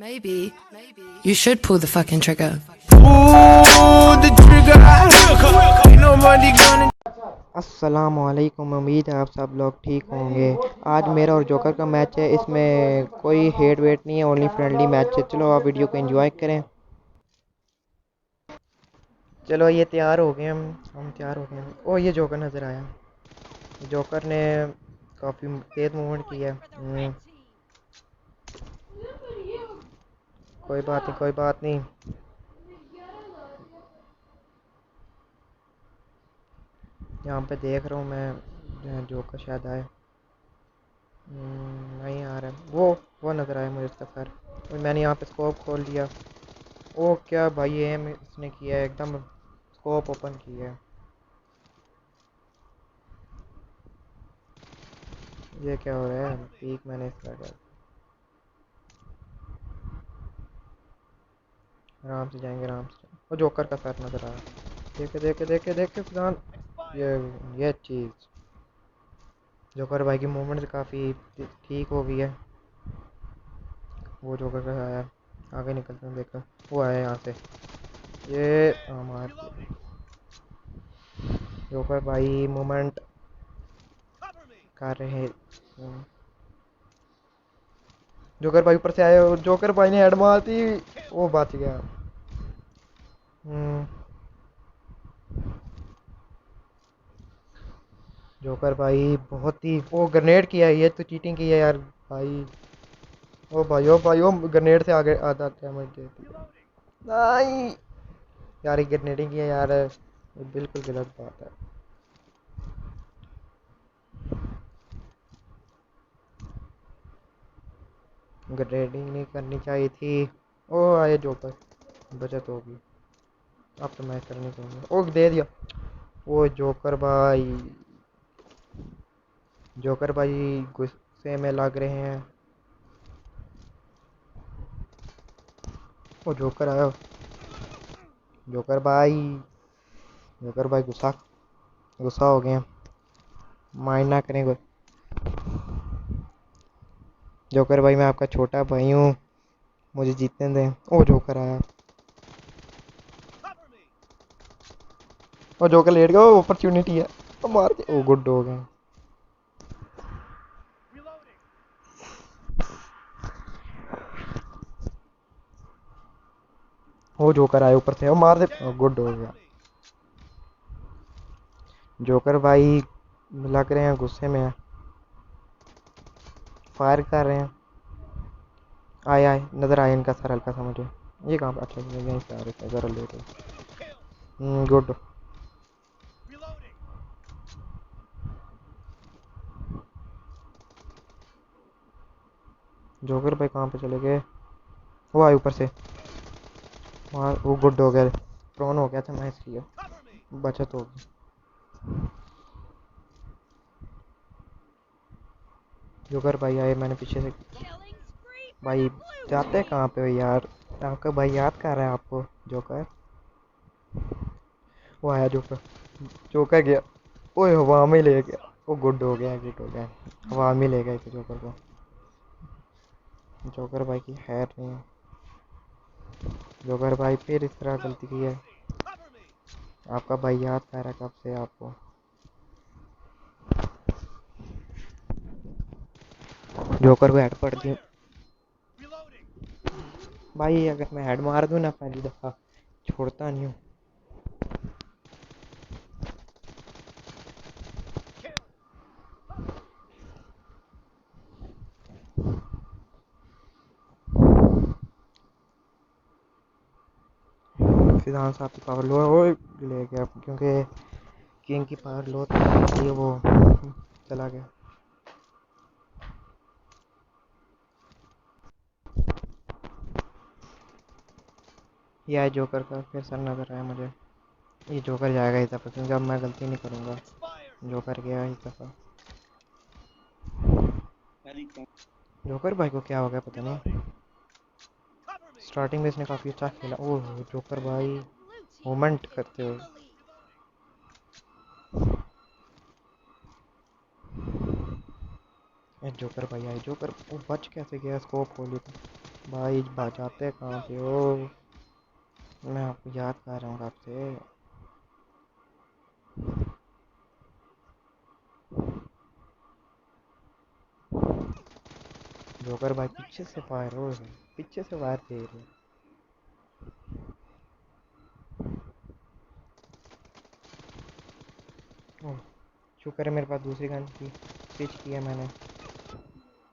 Maybe you should pull the fucking trigger. Pull the trigger. Ain't nobody gonna. अस्सलामुअलैकुम। उम्मीद है आप सब लोग ठीक होंगे। आज मेरा और जोकर का मैच है, इसमें कोई हेट वेट नहीं है, ओनली फ्रेंडली मैच है। चलो आप वीडियो को एंजॉय करें। चलो ये तैयार हो गए हम तैयार हो गए हैं। ओ ये जोकर नज़र आया। जोकर ने काफ़ी तेज़ मूवमेंट की है। कोई बात नहीं, कोई बात नहीं। यहाँ पे देख रहा हूँ मैं, जोकर शायद आए। नहीं आ रहा है। वो नज़र आया मुझे इसका सर। और मैंने यहाँ पे स्कोप खोल दिया। ओ क्या भाई, एम इसने किया है, एकदम स्कोप ओपन किया है। ये क्या हो रहा है? पीक मैंने इस तरह कर। आराम से जाएंगे, आराम से। वो जोकर का सर नज़र आया। देखे देखे देखे देखे फिजान। ये चीज़ जोकर भाई की मूवमेंट काफ़ी ठीक हो गई है। वो जोकर का आया। आगे निकलते हैं, देखो वो आया यहाँ से। ये हमारे जोकर भाई मूवमेंट कर रहे हैं। जोकर भाई ऊपर से आए, जोकर भाई ने हेड मार दी। वो बच गया। जोकर भाई बहुत ही वो ग्रेनेड किया है, ये तो चीटिंग की है यार भाई। ओ भाई ओ ग्रेनेड से आगे आधा डैमेज देती है। नहीं यार, ये ग्रेनेडिंग की है यार, ये बिल्कुल गलत बात है। ग्रेनेडिंग नहीं करनी चाहिए थी। ओ आए जोकर, बचत होगी। अब तो मैं करनी चाहिए। ओ दे दिया। ओ जोकर भाई गुस्से में लग रहे हैं। ओ जोकर आया। जोकर भाई जोकर भाई गुस्सा गुस्सा हो गए। माइंड ना करें। जोकर भाई मैं आपका छोटा भाई हूँ, मुझे जीतने दें। ओ जोकर आया। ओ जोकर लेट गया। अपॉर्चुनिटी है, ओ मार के। ओ गुड हो गए। ओ जोकर आया ऊपर से, ओ मार दे। ओ गुड हो गया। जोकर भाई लग रहे हैं गुस्से में है, फायर कर रहे हैं। आए आए नज़र आया इनका सर हल्का सा मुझे। ये कहाँ पे? अच्छा यहीं से आ रहे थे, ज़रा लेट हो। गुड। जोकर भाई कहाँ पे चले गए? वो आए ऊपर से। वहाँ वो गुड हो गया। प्रोन हो गया था मैं, इसलिए बचत होगी। जोकर भाई आए, मैंने पीछे से। भाई जाते कहाँ पे हो यार? आपका भाई याद कर रहा है आपको जोकर। वो आया जोकर। जोकर गया। ओए हवा में ले गया। वो गुड हो गया, गुड हो गया। हवा में ले गया इसे जोकर को। जोकर भाई की खैर नहीं है। जोकर भाई फिर इस तरह गलती की है। आपका भाई याद कर रहा है कब से आपको। जोकर को हेड पड़ दी भाई। अगर मैं हेड मार दूं ना पहली दफ़ा, छोड़ता नहीं हूँ। फिजान साहब की पावर लो है, वो ले गया क्योंकि किंग की पावर लो थी, इसलिए वो चला गया। ये है जोकर का फिर सर नज़र आया मुझे। ये जोकर जाएगा इस दफ़ा, क्योंकि अब मैं गलती नहीं करूँगा। जोकर गया इस दफ़ा। जोकर भाई को क्या हो गया पता नहीं। स्टार्टिंग में इसने काफ़ी अच्छा खेला। ओह जोकर भाई मूवमेंट करते हुए। जोकर भाई आए। जोकर वो बच कैसे गया? स्कोप खोली थी। भाई बचाते कहाँ पे हो? मैं आपको याद कर रहा हूँ कब से। जोकर भाई पीछे से फायर हो रहे, पीछे से फायर दे रहे। ओह, शुक्र है मेरे पास दूसरी गन थी, स्विच किया मैंने।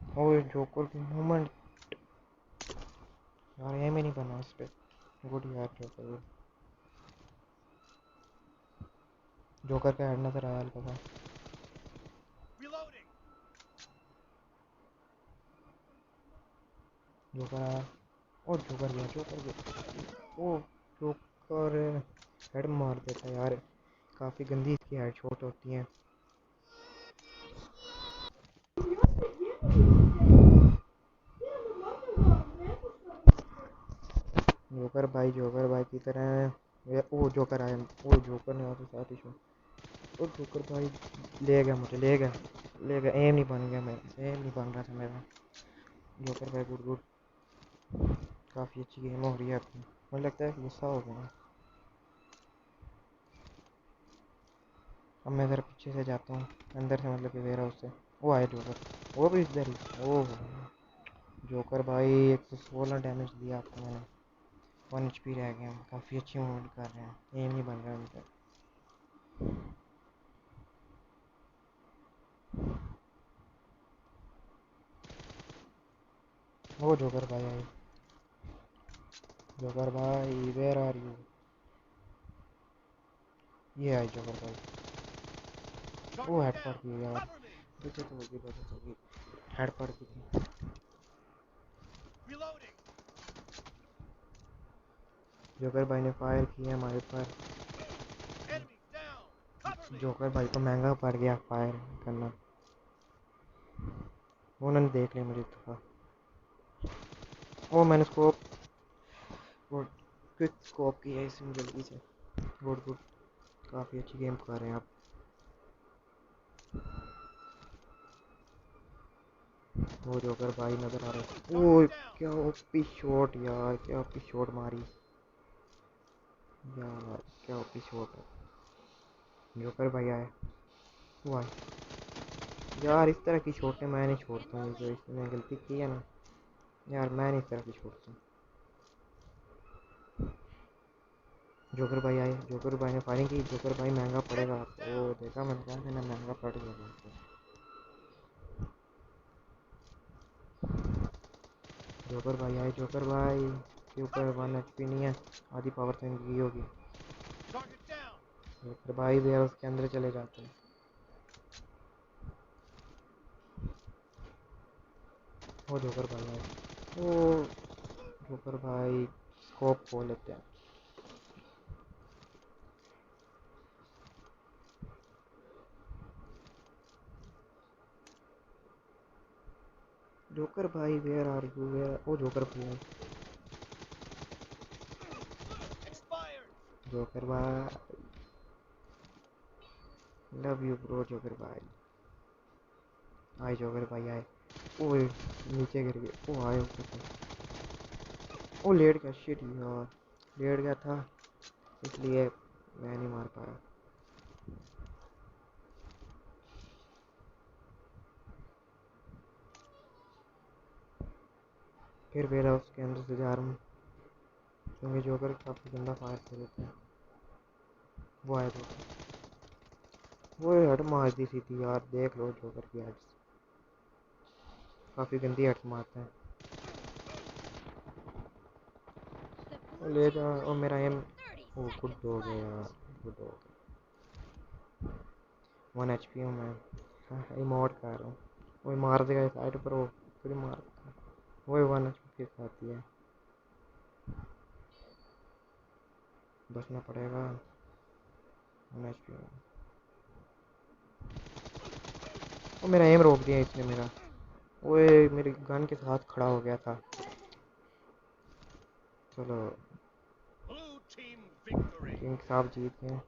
ओह जोकर की मूवमेंट यार, ये में नहीं बना इस पे। गुड यार जोकर। जोकर का हेड नजर आया हल्का सा। जोकर आया। ओ जोकर गया, जोकर गया। ओ जोकर हेड मार देता यार, काफ़ी गंदी इसकी हेड शॉट होती हैं। जोकर भाई की तरह ओ जोकर आया। ओ जोकर ने और साथ ही शॉट। ओ जोकर भाई ले गया मुझे, ले गया। एम नहीं बन गया मेरा, एम नहीं बन रहा था मेरा। जोकर भाई गुड गुड, काफ़ी अच्छी गेम हो रही है अपनी। मुझे लगता है गुस्सा हो गया। अब मैं ज़रा पीछे से जाता हूँ, अंदर से मतलब कि वेयर हाउस से। वो आए जोकर, वो भी इधर ही। ओह जोकर भाई 116 डैमेज दिया आपको मैंने। 1 HP रह गया। काफ़ी अच्छी मूवमेंट कर रहे हैं, एम नहीं बन रहा उनका। वो जोकर भाई आए। जोकर भाई वेयर आर यू? ये आए जोकर भाई। वो हेड पड़ गई यार, बचत होगी, बचत होगी। हेड पड़ गई थी। जोकर भाई ने फायर किया हमारे ऊपर। जोकर भाई को महंगा पड़ गया फायर करना। उन्होंने देख लिया मुझे दफा। वो मैंने स्कोप, वो क्विक स्कोप किया इसमें जल्दी से। गुड गुड, काफ़ी अच्छी गेम कर रहे हैं आप। वो जोकर भाई नजर आ रहा है। ओ क्या ओपी शॉट यार, क्या ओपी शॉट मारी यार, क्या ओपी शॉट है। जोकर भाई आया। वो आया यार, इस तरह की शॉटें मैं नहीं छोड़ता हूँ। जो इसने गलती की है ना यार, मैं नहीं इस तरह की छोड़ता हूँ। जोकर भाई आए, जोकर भाई ने फायरिंग की। जोकर भाई महंगा पड़ेगा आपको। ओ देखा, मैंने कहा था ना महंगा पड़ गया। जोकर भाई आए। जोकर भाई के ऊपर 1 HP नहीं है, आधी पावर तो इनकी होगी। जोकर भाई भी उसके अंदर चले जाते हैं। वो जोकर भाई आए। ओ जोकर भाई स्कोप खोल लेते हैं। जोकर भाई वेयर आर यू? वेयर? ओ जोकर भाई, जोकर भाई लव यू ब्रो। जोकर भाई आए, जोकर भाई आए। ओए नीचे गिर गए। ओ आए ऊपर से। ओ लेट गया, शिट यार, लेट गया था इसलिए मैं नहीं मार पाया। फिर मेरा उसके अंदर से जा रहा हूँ, क्योंकि जोकर काफ़ी गंदा फायर कर देते हैं। वो आया जोकर, वो हेड मार दी सीधी यार, देख लो जोकर की हेड्स, काफ़ी गंदी हेड्स मारते हैं। वो ले जा। और मेरा एम, ओ गुड हो गया यार, गुड हो गया। 1 HP हूँ मैं। हाँ इमोट कर रहा हूँ। वो मार देगा साइड पर, वो फिर मार, वो 1 HP फिर खाती है। बचना पड़ेगा। 1 HP में वो मेरा एम रोक दिया इसने मेरा। ओए मेरी गन के साथ खड़ा हो गया था। चलो किंग साहब जीत गए।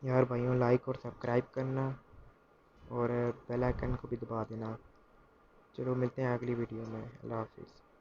यार भाइयों, लाइक और सब्सक्राइब करना और बेल आइकन को भी दबा देना। चलो मिलते हैं अगली वीडियो में। अल्लाह हाफिज़।